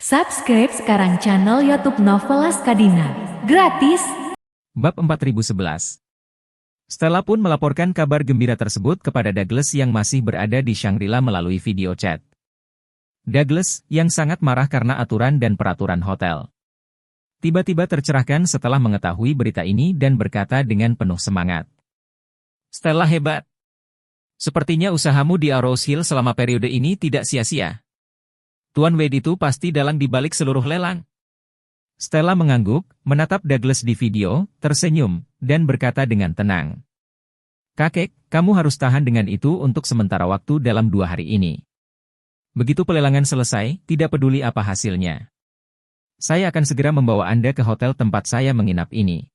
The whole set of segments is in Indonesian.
Subscribe sekarang channel YouTube Novelas Kadina. Gratis. Bab 4011. Stella pun melaporkan kabar gembira tersebut kepada Douglas yang masih berada di Shangri-La melalui video chat. Douglas, yang sangat marah karena aturan dan peraturan hotel, tiba-tiba tercerahkan setelah mengetahui berita ini dan berkata dengan penuh semangat. Stella hebat. Sepertinya usahamu di Arrows Hill selama periode ini tidak sia-sia. Tuan Wade itu pasti dalang di balik seluruh lelang. Stella mengangguk, menatap Douglas di video, tersenyum, dan berkata dengan tenang. Kakek, kamu harus tahan dengan itu untuk sementara waktu dalam 2 hari ini. Begitu pelelangan selesai, tidak peduli apa hasilnya. Saya akan segera membawa Anda ke hotel tempat saya menginap ini.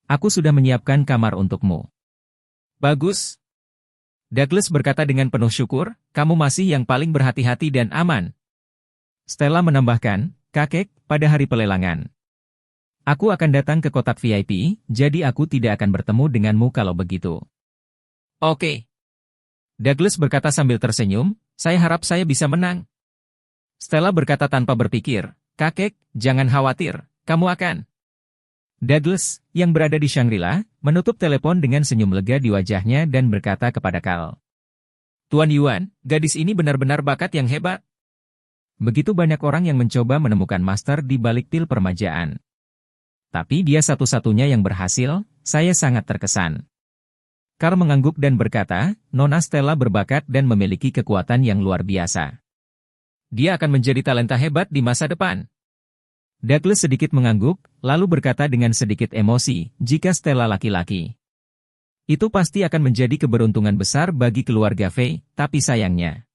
Aku sudah menyiapkan kamar untukmu. Bagus. Douglas berkata dengan penuh syukur, kamu masih yang paling berhati-hati dan aman. Stella menambahkan, kakek, pada hari pelelangan. Aku akan datang ke kotak VIP, jadi aku tidak akan bertemu denganmu kalau begitu. Oke. Douglas berkata sambil tersenyum, saya harap saya bisa menang. Stella berkata tanpa berpikir, kakek, jangan khawatir, kamu akan. Douglas, yang berada di Shangri-La, menutup telepon dengan senyum lega di wajahnya dan berkata kepada Carl. Tuan Yuan, gadis ini benar-benar bakat yang hebat. Begitu banyak orang yang mencoba menemukan master di balik pil permajaan. Tapi dia satu-satunya yang berhasil, saya sangat terkesan. Carl mengangguk dan berkata, Nona Stella berbakat dan memiliki kekuatan yang luar biasa. Dia akan menjadi talenta hebat di masa depan. Douglas sedikit mengangguk, lalu berkata dengan sedikit emosi, jika Stella laki-laki, itu pasti akan menjadi keberuntungan besar bagi keluarga Fei, tapi sayangnya.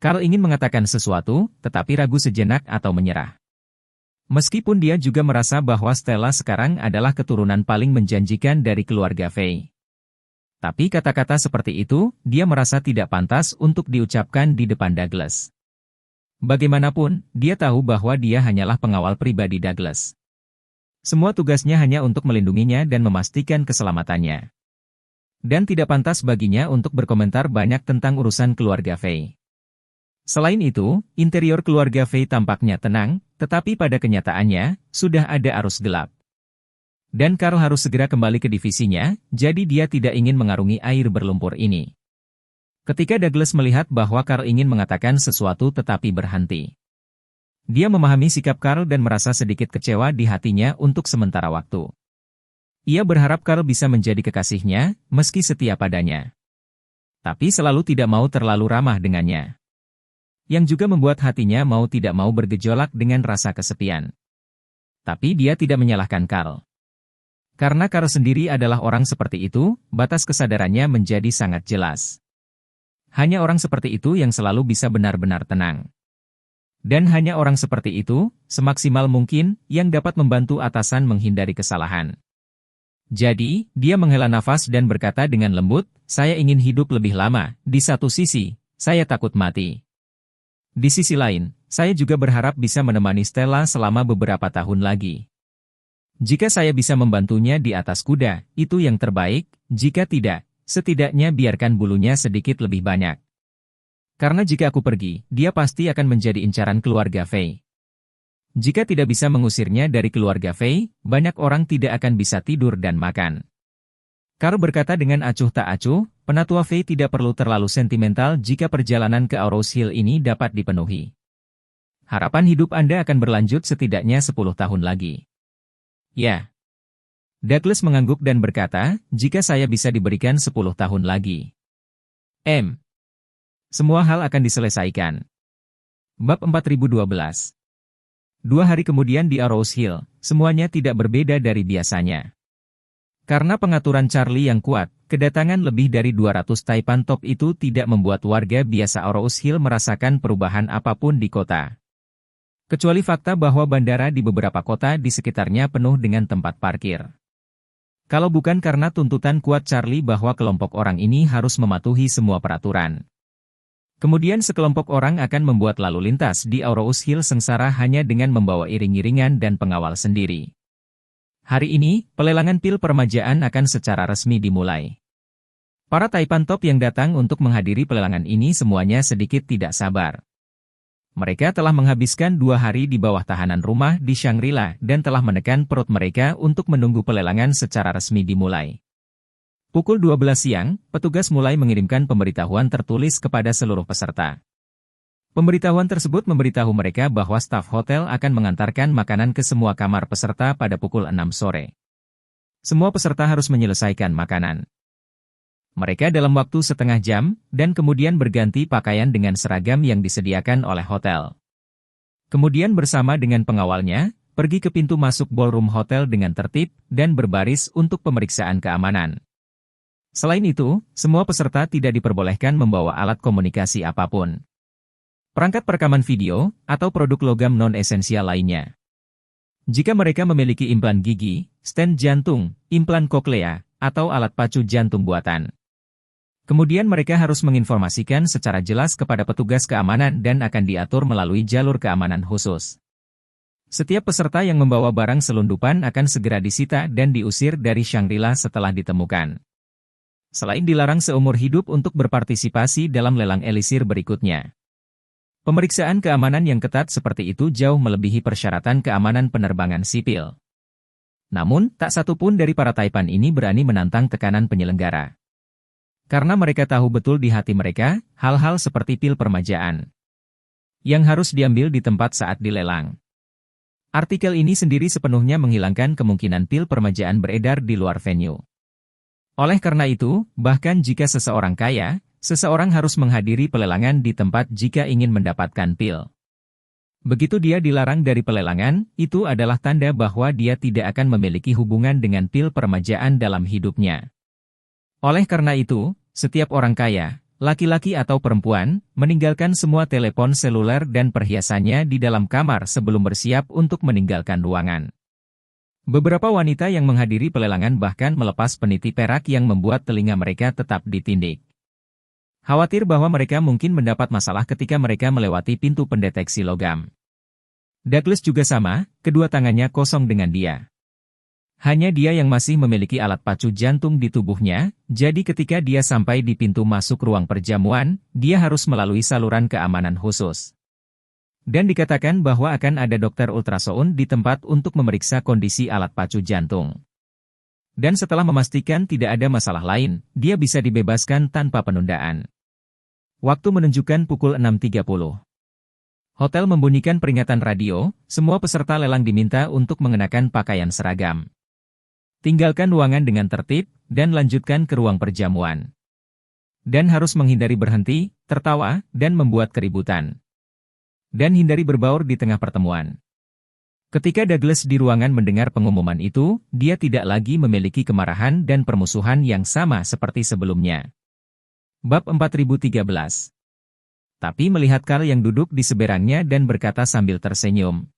Carl ingin mengatakan sesuatu, tetapi ragu sejenak atau menyerah. Meskipun dia juga merasa bahwa Stella sekarang adalah keturunan paling menjanjikan dari keluarga Fei. Tapi kata-kata seperti itu, dia merasa tidak pantas untuk diucapkan di depan Douglas. Bagaimanapun, dia tahu bahwa dia hanyalah pengawal pribadi Douglas. Semua tugasnya hanya untuk melindunginya dan memastikan keselamatannya. Dan tidak pantas baginya untuk berkomentar banyak tentang urusan keluarga Fei. Selain itu, interior keluarga Fei tampaknya tenang, tetapi pada kenyataannya, sudah ada arus gelap. Dan Carl harus segera kembali ke divisinya, jadi dia tidak ingin mengarungi air berlumpur ini. Ketika Douglas melihat bahwa Carl ingin mengatakan sesuatu tetapi berhenti. Dia memahami sikap Carl dan merasa sedikit kecewa di hatinya untuk sementara waktu. Ia berharap Carl bisa menjadi kekasihnya, meski setia padanya. Tapi selalu tidak mau terlalu ramah dengannya. Yang juga membuat hatinya mau tidak mau bergejolak dengan rasa kesepian. Tapi dia tidak menyalahkan Carl. Karena Carl sendiri adalah orang seperti itu, batas kesadarannya menjadi sangat jelas. Hanya orang seperti itu yang selalu bisa benar-benar tenang. Dan hanya orang seperti itu, semaksimal mungkin, yang dapat membantu atasan menghindari kesalahan. Jadi, dia menghela nafas dan berkata dengan lembut, saya ingin hidup lebih lama, di satu sisi, saya takut mati. Di sisi lain, saya juga berharap bisa menemani Stella selama beberapa tahun lagi. Jika saya bisa membantunya di atas kuda, itu yang terbaik, jika tidak, setidaknya biarkan bulunya sedikit lebih banyak. Karena jika aku pergi, dia pasti akan menjadi incaran keluarga Fei. Jika tidak bisa mengusirnya dari keluarga Fei, banyak orang tidak akan bisa tidur dan makan. Carl berkata dengan acuh tak acuh, penatua Fei tidak perlu terlalu sentimental jika perjalanan ke Arrows Hill ini dapat dipenuhi. Harapan hidup Anda akan berlanjut setidaknya 10 tahun lagi. Ya. Douglas mengangguk dan berkata, jika saya bisa diberikan 10 tahun lagi. Semua hal akan diselesaikan. Bab 4012. 2 hari kemudian di Arrows Hill, semuanya tidak berbeda dari biasanya. Karena pengaturan Charlie yang kuat, kedatangan lebih dari 200 Taipan Top itu tidak membuat warga biasa Arrows Hill merasakan perubahan apapun di kota. Kecuali fakta bahwa bandara di beberapa kota di sekitarnya penuh dengan tempat parkir. Kalau bukan karena tuntutan kuat Charlie bahwa kelompok orang ini harus mematuhi semua peraturan. Kemudian sekelompok orang akan membuat lalu lintas di Arrows Hill sengsara hanya dengan membawa iring-iringan dan pengawal sendiri. Hari ini, pelelangan pil permajaan akan secara resmi dimulai. Para Taipan Top yang datang untuk menghadiri pelelangan ini semuanya sedikit tidak sabar. Mereka telah menghabiskan 2 hari di bawah tahanan rumah di Shangri-La dan telah menekan perut mereka untuk menunggu pelelangan secara resmi dimulai. Pukul 12 siang, petugas mulai mengirimkan pemberitahuan tertulis kepada seluruh peserta. Pemberitahuan tersebut memberitahu mereka bahwa staf hotel akan mengantarkan makanan ke semua kamar peserta pada pukul 6 sore. Semua peserta harus menyelesaikan makanan mereka dalam waktu setengah jam, dan kemudian berganti pakaian dengan seragam yang disediakan oleh hotel. Kemudian bersama dengan pengawalnya, pergi ke pintu masuk ballroom hotel dengan tertib, dan berbaris untuk pemeriksaan keamanan. Selain itu, semua peserta tidak diperbolehkan membawa alat komunikasi apapun. Perangkat perekaman video, atau produk logam non-esensial lainnya. Jika mereka memiliki implan gigi, stent jantung, implan koklea, atau alat pacu jantung buatan. Kemudian mereka harus menginformasikan secara jelas kepada petugas keamanan dan akan diatur melalui jalur keamanan khusus. Setiap peserta yang membawa barang selundupan akan segera disita dan diusir dari Shangri-La setelah ditemukan. Selain dilarang seumur hidup untuk berpartisipasi dalam lelang elisir berikutnya. Pemeriksaan keamanan yang ketat seperti itu jauh melebihi persyaratan keamanan penerbangan sipil. Namun, tak satu pun dari para taipan ini berani menantang tekanan penyelenggara. Karena mereka tahu betul di hati mereka, hal-hal seperti pil permajaan yang harus diambil di tempat saat dilelang. Artikel ini sendiri sepenuhnya menghilangkan kemungkinan pil permajaan beredar di luar venue. Oleh karena itu, bahkan jika seseorang kaya, seseorang harus menghadiri pelelangan di tempat jika ingin mendapatkan pil. Begitu dia dilarang dari pelelangan, itu adalah tanda bahwa dia tidak akan memiliki hubungan dengan pil permajaan dalam hidupnya. Oleh karena itu, setiap orang kaya, laki-laki atau perempuan, meninggalkan semua telepon seluler dan perhiasannya di dalam kamar sebelum bersiap untuk meninggalkan ruangan. Beberapa wanita yang menghadiri pelelangan bahkan melepas peniti perak yang membuat telinga mereka tetap ditindik. Khawatir bahwa mereka mungkin mendapat masalah ketika mereka melewati pintu pendeteksi logam. Douglas juga sama, kedua tangannya kosong dengan dia. Hanya dia yang masih memiliki alat pacu jantung di tubuhnya, jadi ketika dia sampai di pintu masuk ruang perjamuan, dia harus melalui saluran keamanan khusus. Dan dikatakan bahwa akan ada dokter ultrasound di tempat untuk memeriksa kondisi alat pacu jantung. Dan setelah memastikan tidak ada masalah lain, dia bisa dibebaskan tanpa penundaan. Waktu menunjukkan pukul 6.30. Hotel membunyikan peringatan radio, semua peserta lelang diminta untuk mengenakan pakaian seragam. Tinggalkan ruangan dengan tertib, dan lanjutkan ke ruang perjamuan. Dan harus menghindari berhenti, tertawa, dan membuat keributan. Dan hindari berbaur di tengah pertemuan. Ketika Douglas di ruangan mendengar pengumuman itu, dia tidak lagi memiliki kemarahan dan permusuhan yang sama seperti sebelumnya. Bab 4013. Tapi melihat Carl yang duduk di seberangnya dan berkata sambil tersenyum.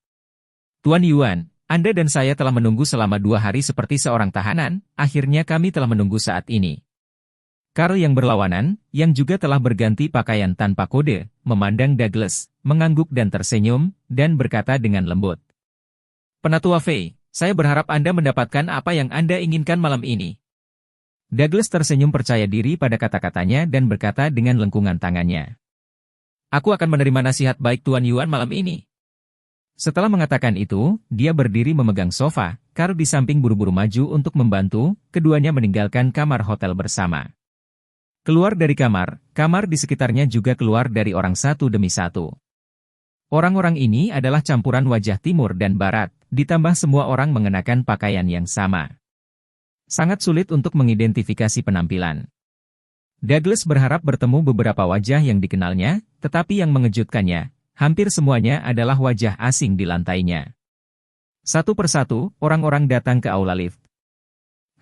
Tuan Yuan, Anda dan saya telah menunggu selama 2 hari seperti seorang tahanan, akhirnya kami telah menunggu saat ini. Carl yang berlawanan, yang juga telah berganti pakaian tanpa kode, memandang Douglas, mengangguk dan tersenyum, dan berkata dengan lembut. Penatua Fei, saya berharap Anda mendapatkan apa yang Anda inginkan malam ini. Douglas tersenyum percaya diri pada kata-katanya dan berkata dengan lengkungan tangannya. Aku akan menerima nasihat baik Tuan Yuan malam ini. Setelah mengatakan itu, dia berdiri memegang sofa, Carl di samping buru-buru maju untuk membantu, keduanya meninggalkan kamar hotel bersama. Keluar dari kamar di sekitarnya juga keluar dari orang satu demi satu. Orang-orang ini adalah campuran wajah timur dan barat, ditambah semua orang mengenakan pakaian yang sama. Sangat sulit untuk mengidentifikasi penampilan. Douglas berharap bertemu beberapa wajah yang dikenalnya, tetapi yang mengejutkannya, hampir semuanya adalah wajah asing di lantainya. Satu persatu, orang-orang datang ke aula lift.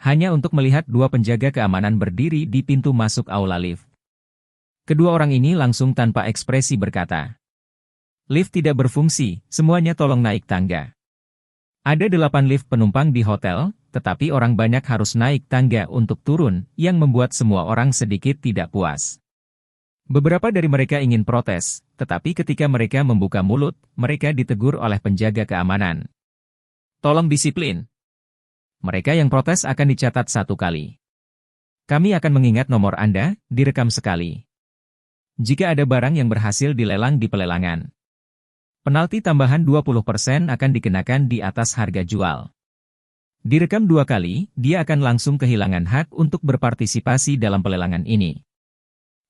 Hanya untuk melihat 2 penjaga keamanan berdiri di pintu masuk aula lift. Kedua orang ini langsung tanpa ekspresi berkata, lift tidak berfungsi, semuanya tolong naik tangga. Ada 8 lift penumpang di hotel, tetapi orang banyak harus naik tangga untuk turun, yang membuat semua orang sedikit tidak puas. Beberapa dari mereka ingin protes, tetapi ketika mereka membuka mulut, mereka ditegur oleh penjaga keamanan. Tolong disiplin. Mereka yang protes akan dicatat 1 kali. Kami akan mengingat nomor Anda, direkam sekali. Jika ada barang yang berhasil dilelang di pelelangan, Penalti tambahan 20% akan dikenakan di atas harga jual. Direkam 2 kali, dia akan langsung kehilangan hak untuk berpartisipasi dalam pelelangan ini.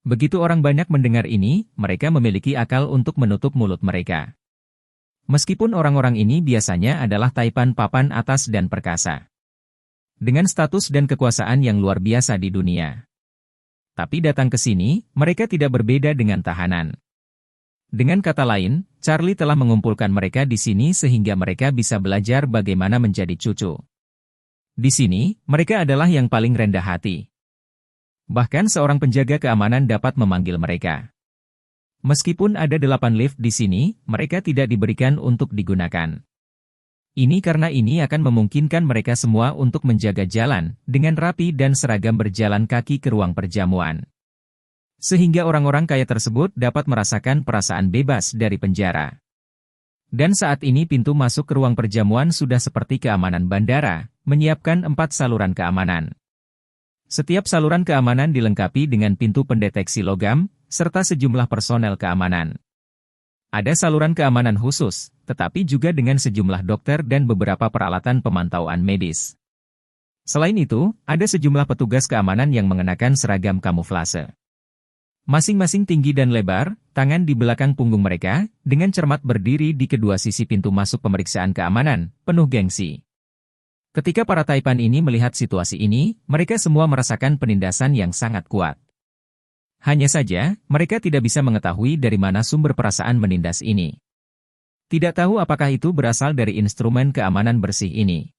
Begitu orang banyak mendengar ini, mereka memiliki akal untuk menutup mulut mereka. Meskipun orang-orang ini biasanya adalah taipan papan atas dan perkasa, dengan status dan kekuasaan yang luar biasa di dunia. Tapi datang ke sini, mereka tidak berbeda dengan tahanan. Dengan kata lain, Charlie telah mengumpulkan mereka di sini sehingga mereka bisa belajar bagaimana menjadi cucu. Di sini, mereka adalah yang paling rendah hati. Bahkan seorang penjaga keamanan dapat memanggil mereka. Meskipun ada 8 lift di sini, mereka tidak diberikan untuk digunakan. Ini karena ini akan memungkinkan mereka semua untuk menjaga jalan, dengan rapi dan seragam berjalan kaki ke ruang perjamuan. Sehingga orang-orang kaya tersebut dapat merasakan perasaan bebas dari penjara. Dan saat ini pintu masuk ke ruang perjamuan sudah seperti keamanan bandara, menyiapkan 4 saluran keamanan. Setiap saluran keamanan dilengkapi dengan pintu pendeteksi logam, serta sejumlah personel keamanan. Ada saluran keamanan khusus, tetapi juga dengan sejumlah dokter dan beberapa peralatan pemantauan medis. Selain itu, ada sejumlah petugas keamanan yang mengenakan seragam kamuflase. Masing-masing tinggi dan lebar, tangan di belakang punggung mereka, dengan cermat berdiri di kedua sisi pintu masuk pemeriksaan keamanan, penuh gengsi. Ketika para taipan ini melihat situasi ini, mereka semua merasakan penindasan yang sangat kuat. Hanya saja, mereka tidak bisa mengetahui dari mana sumber perasaan menindas ini. Tidak tahu apakah itu berasal dari instrumen keamanan bersih ini,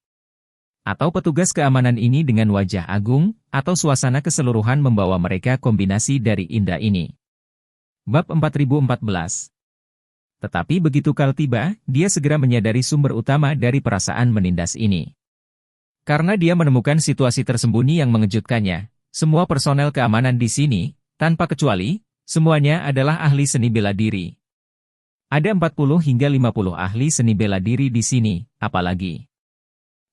atau petugas keamanan ini dengan wajah agung, atau suasana keseluruhan membawa mereka kombinasi dari indah ini. Bab 4014. Tetapi begitu Carl tiba, dia segera menyadari sumber utama dari perasaan menindas ini. Karena dia menemukan situasi tersembunyi yang mengejutkannya, semua personel keamanan di sini, tanpa kecuali, semuanya adalah ahli seni bela diri. Ada 40 hingga 50 ahli seni bela diri di sini, apalagi.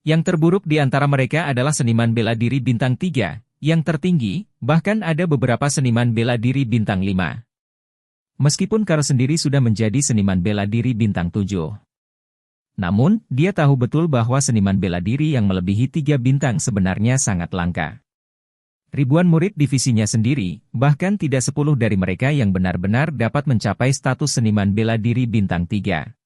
Yang terburuk di antara mereka adalah seniman bela diri bintang 3, yang tertinggi, bahkan ada beberapa seniman bela diri bintang 5. Meskipun Carl sendiri sudah menjadi seniman bela diri bintang 7. Namun, dia tahu betul bahwa seniman bela diri yang melebihi 3 bintang sebenarnya sangat langka. Ribuan murid divisinya sendiri, bahkan tidak 10 dari mereka yang benar-benar dapat mencapai status seniman bela diri bintang 3.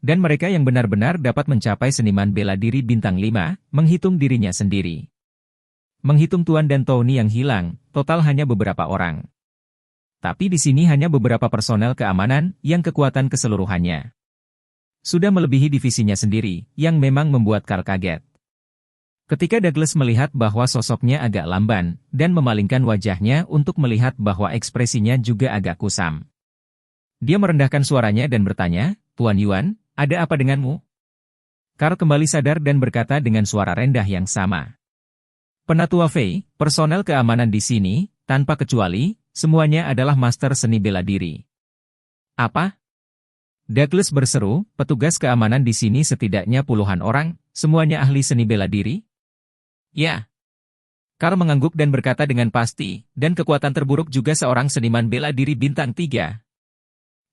Dan mereka yang benar-benar dapat mencapai seniman bela diri bintang 5, menghitung dirinya sendiri. Menghitung Tuan dan Tony yang hilang, total hanya beberapa orang. Tapi di sini hanya beberapa personel keamanan yang kekuatan keseluruhannya sudah melebihi divisinya sendiri, yang memang membuat Carl kaget. Ketika Douglas melihat bahwa sosoknya agak lamban, dan memalingkan wajahnya untuk melihat bahwa ekspresinya juga agak kusam. Dia merendahkan suaranya dan bertanya, "Tuan Yuan, ada apa denganmu?" Carl kembali sadar dan berkata dengan suara rendah yang sama. "Penatua Fei, personel keamanan di sini, tanpa kecuali, semuanya adalah master seni bela diri." "Apa?" Douglas berseru, "Petugas keamanan di sini setidaknya puluhan orang, semuanya ahli seni bela diri?" "Ya." Carl mengangguk dan berkata dengan pasti, "Dan kekuatan terburuk juga seorang seniman bela diri bintang 3.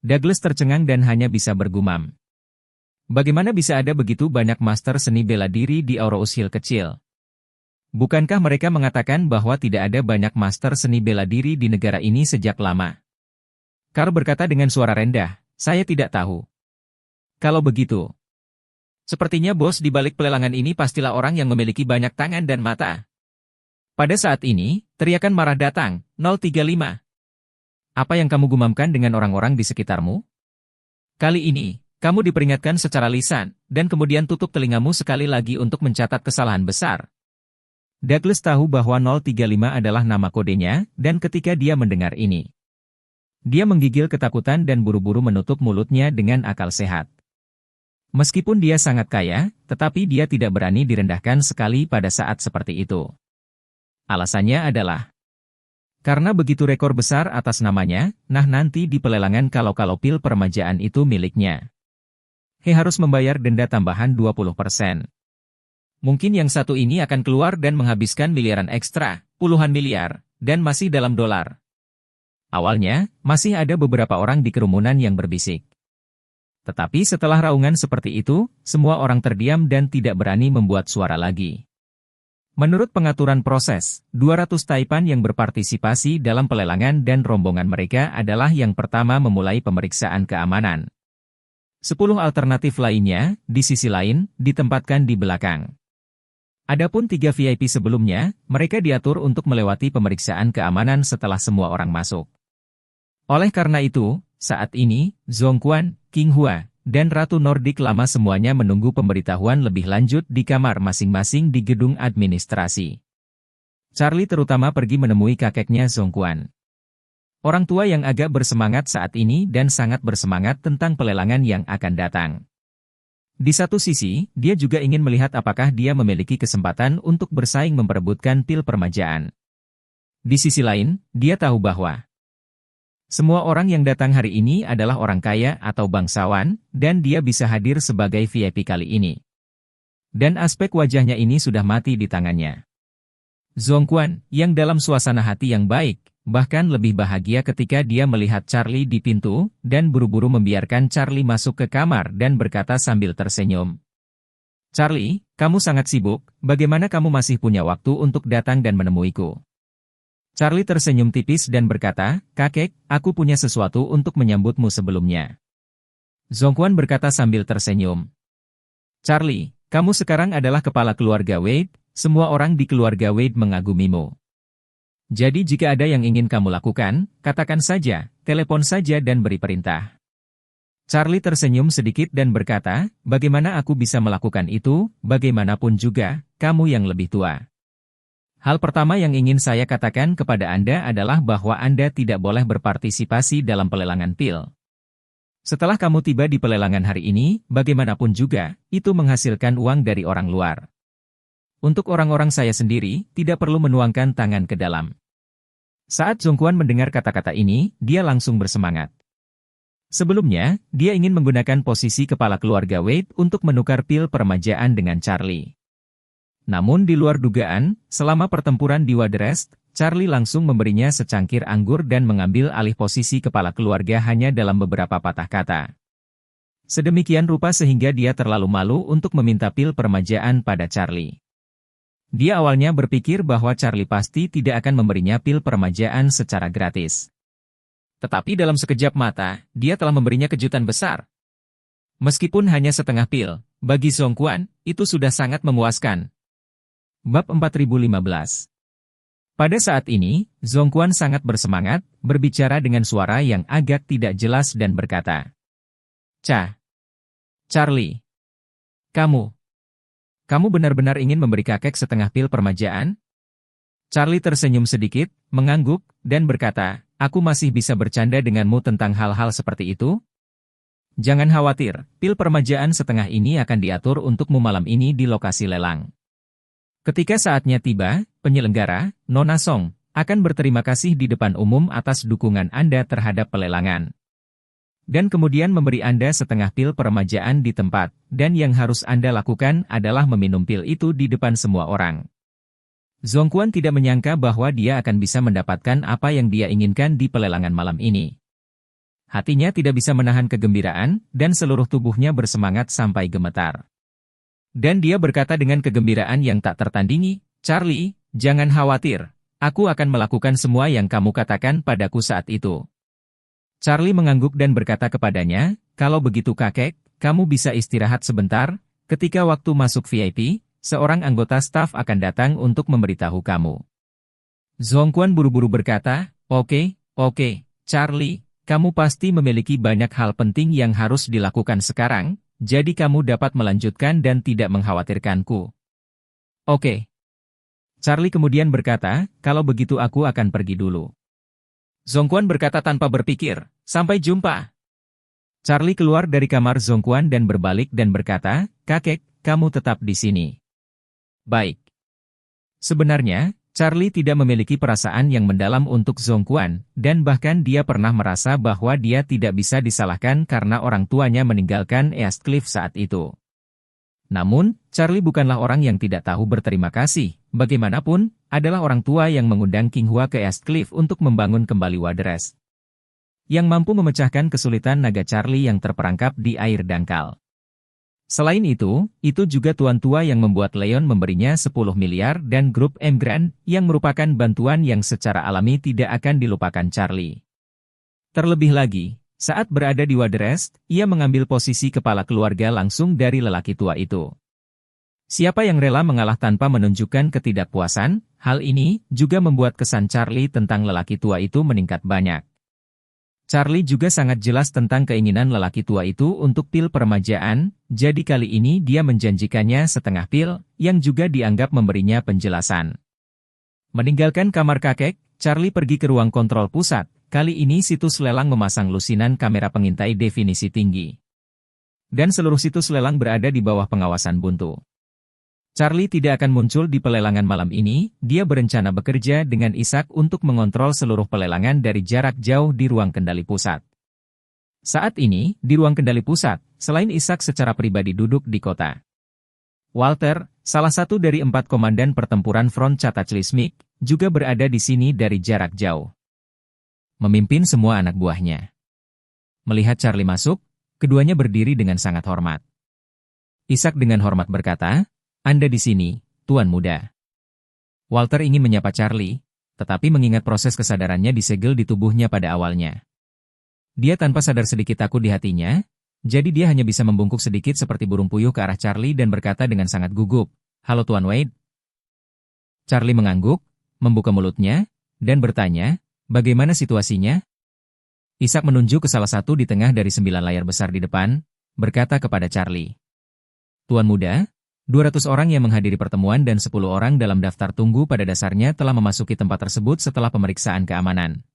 Douglas tercengang dan hanya bisa bergumam. Bagaimana bisa ada begitu banyak master seni bela diri di Aurous Hill kecil? Bukankah mereka mengatakan bahwa tidak ada banyak master seni bela diri di negara ini sejak lama? Carl berkata dengan suara rendah, "Saya tidak tahu." "Kalau begitu, sepertinya bos di balik pelelangan ini pastilah orang yang memiliki banyak tangan dan mata." Pada saat ini, teriakan marah datang, 035. "Apa yang kamu gumamkan dengan orang-orang di sekitarmu? Kali ini, kamu diperingatkan secara lisan, dan kemudian tutup telingamu sekali lagi untuk mencatat kesalahan besar." Douglas tahu bahwa 035 adalah nama kodenya, dan ketika dia mendengar ini, dia menggigil ketakutan dan buru-buru menutup mulutnya dengan akal sehat. Meskipun dia sangat kaya, tetapi dia tidak berani direndahkan sekali pada saat seperti itu. Alasannya adalah karena begitu rekor besar atas namanya, nah nanti di pelelangan kalau pil permajaan itu miliknya, He harus membayar denda tambahan 20%. Mungkin yang satu ini akan keluar dan menghabiskan miliaran ekstra, puluhan miliar, dan masih dalam dolar. Awalnya, masih ada beberapa orang di kerumunan yang berbisik. Tetapi setelah raungan seperti itu, semua orang terdiam dan tidak berani membuat suara lagi. Menurut pengaturan proses, 200 taipan yang berpartisipasi dalam pelelangan dan rombongan mereka adalah yang pertama memulai pemeriksaan keamanan. 10 alternatif lainnya, di sisi lain, ditempatkan di belakang. Adapun 3 VIP sebelumnya, mereka diatur untuk melewati pemeriksaan keamanan setelah semua orang masuk. Oleh karena itu, saat ini, Zhongquan, King Hua, dan Ratu Nordik Lama semuanya menunggu pemberitahuan lebih lanjut di kamar masing-masing di gedung administrasi. Charlie terutama pergi menemui kakeknya Zhongquan. Orang tua yang agak bersemangat saat ini dan sangat bersemangat tentang pelelangan yang akan datang. Di satu sisi, dia juga ingin melihat apakah dia memiliki kesempatan untuk bersaing memperebutkan pil permajaan. Di sisi lain, dia tahu bahwa semua orang yang datang hari ini adalah orang kaya atau bangsawan, dan dia bisa hadir sebagai VIP kali ini. Dan aspek wajahnya ini sudah mati di tangannya. Zhongquan, yang dalam suasana hati yang baik, bahkan lebih bahagia ketika dia melihat Charlie di pintu, dan buru-buru membiarkan Charlie masuk ke kamar dan berkata sambil tersenyum. "Charlie, kamu sangat sibuk, bagaimana kamu masih punya waktu untuk datang dan menemuiku?" Charlie tersenyum tipis dan berkata, "Kakek, aku punya sesuatu untuk menyambutmu sebelumnya." Zhongquan berkata sambil tersenyum. "Charlie, kamu sekarang adalah kepala keluarga Wade, semua orang di keluarga Wade mengagumimu. Jadi jika ada yang ingin kamu lakukan, katakan saja, telepon saja dan beri perintah." Charlie tersenyum sedikit dan berkata, "Bagaimana aku bisa melakukan itu, bagaimanapun juga, kamu yang lebih tua. Hal pertama yang ingin saya katakan kepada Anda adalah bahwa Anda tidak boleh berpartisipasi dalam pelelangan pil. Setelah kamu tiba di pelelangan hari ini, bagaimanapun juga, itu menghasilkan uang dari orang luar. Untuk orang-orang saya sendiri, tidak perlu menuangkan tangan ke dalam." Saat Zhongquan mendengar kata-kata ini, dia langsung bersemangat. Sebelumnya, dia ingin menggunakan posisi kepala keluarga Wade untuk menukar pil permajaan dengan Charlie. Namun di luar dugaan, selama pertempuran di Waterest, Charlie langsung memberinya secangkir anggur dan mengambil alih posisi kepala keluarga hanya dalam beberapa patah kata. Sedemikian rupa sehingga dia terlalu malu untuk meminta pil permajaan pada Charlie. Dia awalnya berpikir bahwa Charlie pasti tidak akan memberinya pil permajaan secara gratis. Tetapi dalam sekejap mata, dia telah memberinya kejutan besar. Meskipun hanya setengah pil, bagi Zhongquan, itu sudah sangat memuaskan. Bab 4015. Pada saat ini, Zhongquan sangat bersemangat, berbicara dengan suara yang agak tidak jelas dan berkata, Charlie, kamu benar-benar ingin memberi kakek setengah pil permajaan?" Charlie tersenyum sedikit, mengangguk, dan berkata, "Aku masih bisa bercanda denganmu tentang hal-hal seperti itu? Jangan khawatir, pil permajaan setengah ini akan diatur untukmu malam ini di lokasi lelang. Ketika saatnya tiba, penyelenggara, Nona Song, akan berterima kasih di depan umum atas dukungan Anda terhadap pelelangan. Dan kemudian memberi Anda setengah pil permajaan di tempat, dan yang harus Anda lakukan adalah meminum pil itu di depan semua orang." Zhongquan tidak menyangka bahwa dia akan bisa mendapatkan apa yang dia inginkan di pelelangan malam ini. Hatinya tidak bisa menahan kegembiraan, dan seluruh tubuhnya bersemangat sampai gemetar. Dan dia berkata dengan kegembiraan yang tak tertandingi, "Charlie, jangan khawatir, aku akan melakukan semua yang kamu katakan padaku saat itu." Charlie mengangguk dan berkata kepadanya, "Kalau begitu kakek, kamu bisa istirahat sebentar, ketika waktu masuk VIP, seorang anggota staf akan datang untuk memberitahu kamu." Zhongquan buru-buru berkata, Oke, Charlie, kamu pasti memiliki banyak hal penting yang harus dilakukan sekarang, jadi kamu dapat melanjutkan dan tidak mengkhawatirkanku." "Oke." Charlie kemudian berkata, "Kalau begitu aku akan pergi dulu." Zhongquan berkata tanpa berpikir, "Sampai jumpa." Charlie keluar dari kamar Zhongquan dan berbalik dan berkata, "Kakek, kamu tetap di sini." "Baik." Sebenarnya, Charlie tidak memiliki perasaan yang mendalam untuk Zhongquan, dan bahkan dia pernah merasa bahwa dia tidak bisa disalahkan karena orang tuanya meninggalkan Eastcliff saat itu. Namun, Charlie bukanlah orang yang tidak tahu berterima kasih, bagaimanapun, adalah orang tua yang mengundang King Hua ke Eastcliff untuk membangun kembali Waterest. yang mampu memecahkan kesulitan naga Charlie yang terperangkap di air dangkal. Selain itu juga tuan tua yang membuat Leon memberinya 10 miliar dan grup M Grand yang merupakan bantuan yang secara alami tidak akan dilupakan Charlie. Terlebih lagi, saat berada di Waterrest, ia mengambil posisi kepala keluarga langsung dari lelaki tua itu. Siapa yang rela mengalah tanpa menunjukkan ketidakpuasan, hal ini juga membuat kesan Charlie tentang lelaki tua itu meningkat banyak. Charlie juga sangat jelas tentang keinginan lelaki tua itu untuk pil peremajaan, jadi kali ini dia menjanjikannya setengah pil, yang juga dianggap memberinya penjelasan. Meninggalkan kamar kakek, Charlie pergi ke ruang kontrol pusat, kali ini situs lelang memasang lusinan kamera pengintai definisi tinggi. Dan seluruh situs lelang berada di bawah pengawasan buntu. Charlie tidak akan muncul di pelelangan malam ini, dia berencana bekerja dengan Isaac untuk mengontrol seluruh pelelangan dari jarak jauh di ruang kendali pusat. Saat ini, di ruang kendali pusat, selain Isaac secara pribadi duduk di kota. Walter, salah satu dari 4 komandan pertempuran front Cataclysmic, juga berada di sini dari jarak jauh. Memimpin semua anak buahnya. Melihat Charlie masuk, keduanya berdiri dengan sangat hormat. Isaac dengan hormat berkata, "Anda di sini, Tuan Muda." Walter ingin menyapa Charlie, tetapi mengingat proses kesadarannya disegel di tubuhnya pada awalnya. Dia tanpa sadar sedikit takut di hatinya, jadi dia hanya bisa membungkuk sedikit seperti burung puyuh ke arah Charlie dan berkata dengan sangat gugup, "Halo Tuan Wade." Charlie mengangguk, membuka mulutnya, dan bertanya, "Bagaimana situasinya?" Isaac menunjuk ke salah satu di tengah dari 9 layar besar di depan, berkata kepada Charlie, "Tuan Muda, 200 orang yang menghadiri pertemuan dan 10 orang dalam daftar tunggu pada dasarnya telah memasuki tempat tersebut setelah pemeriksaan keamanan.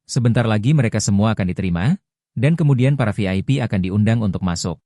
Sebentar lagi mereka semua akan diterima, dan kemudian para VIP akan diundang untuk masuk."